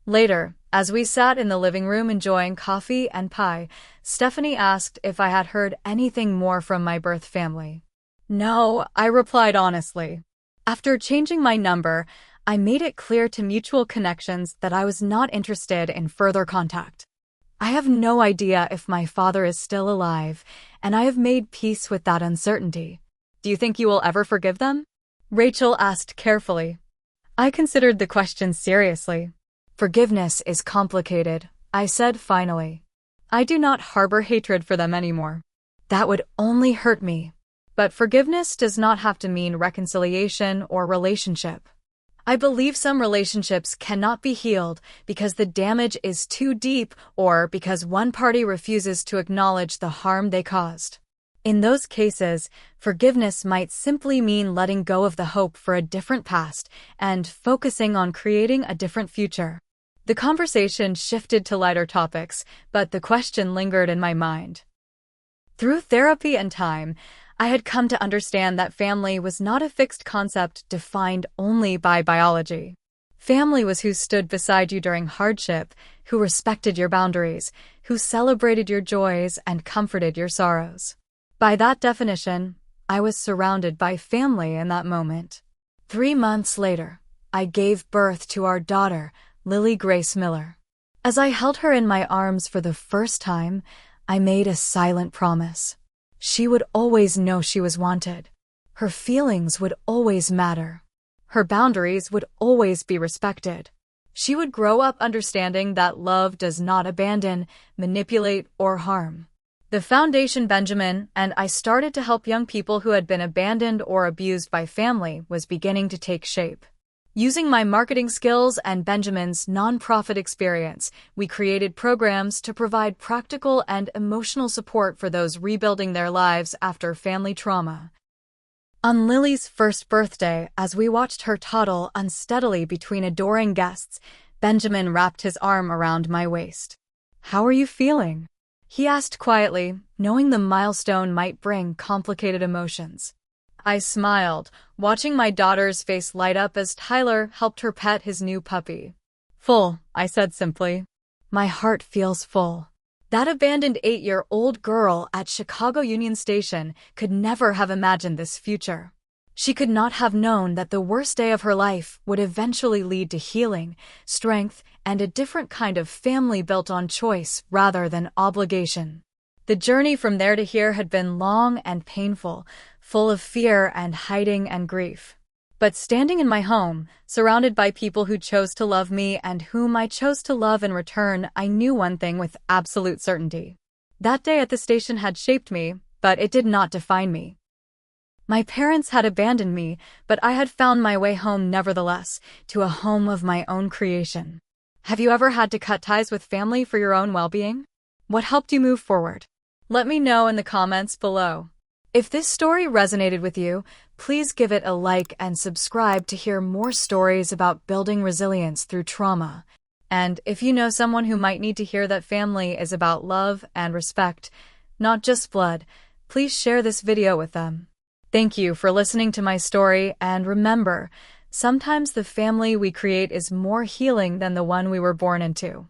Later, as we sat in the living room enjoying coffee and pie, Stephanie asked if I had heard anything more from my birth family. No, I replied honestly. After changing my number, I made it clear to mutual connections that I was not interested in further contact. I have no idea if my father is still alive, and I have made peace with that uncertainty. Do you think you will ever forgive them? Rachel asked carefully. I considered the question seriously. Forgiveness is complicated, I said finally. I do not harbor hatred for them anymore. That would only hurt me. But forgiveness does not have to mean reconciliation or relationship. I believe some relationships cannot be healed because the damage is too deep or because one party refuses to acknowledge the harm they caused. In those cases, forgiveness might simply mean letting go of the hope for a different past and focusing on creating a different future. The conversation shifted to lighter topics, but the question lingered in my mind. Through therapy and time, I had come to understand that family was not a fixed concept defined only by biology. Family was who stood beside you during hardship, who respected your boundaries, who celebrated your joys and comforted your sorrows. By that definition, I was surrounded by family in that moment. 3 months later, I gave birth to our daughter, Lily Grace Miller. As I held her in my arms for the first time, I made a silent promise. She would always know she was wanted. Her feelings would always matter. Her boundaries would always be respected. She would grow up understanding that love does not abandon, manipulate, or harm. The foundation Benjamin and I started to help young people who had been abandoned or abused by family was beginning to take shape. Using my marketing skills and Benjamin's nonprofit experience, we created programs to provide practical and emotional support for those rebuilding their lives after family trauma. On Lily's first birthday, as we watched her toddle unsteadily between adoring guests, Benjamin wrapped his arm around my waist. "How are you feeling?" he asked quietly, knowing the milestone might bring complicated emotions. I smiled, watching my daughter's face light up as Tyler helped her pet his new puppy. "Full," I said simply. "My heart feels full." That abandoned 8-year-old girl at Chicago Union Station could never have imagined this future. She could not have known that the worst day of her life would eventually lead to healing, strength, and a different kind of family built on choice rather than obligation. The journey from there to here had been long and painful, full of fear and hiding and grief. But standing in my home, surrounded by people who chose to love me and whom I chose to love in return, I knew one thing with absolute certainty. That day at the station had shaped me, but it did not define me. My parents had abandoned me, but I had found my way home nevertheless, to a home of my own creation. Have you ever had to cut ties with family for your own well-being? What helped you move forward? Let me know in the comments below. If this story resonated with you, please give it a like and subscribe to hear more stories about building resilience through trauma. And if you know someone who might need to hear that family is about love and respect, not just blood, please share this video with them. Thank you for listening to my story, and remember, sometimes the family we create is more healing than the one we were born into.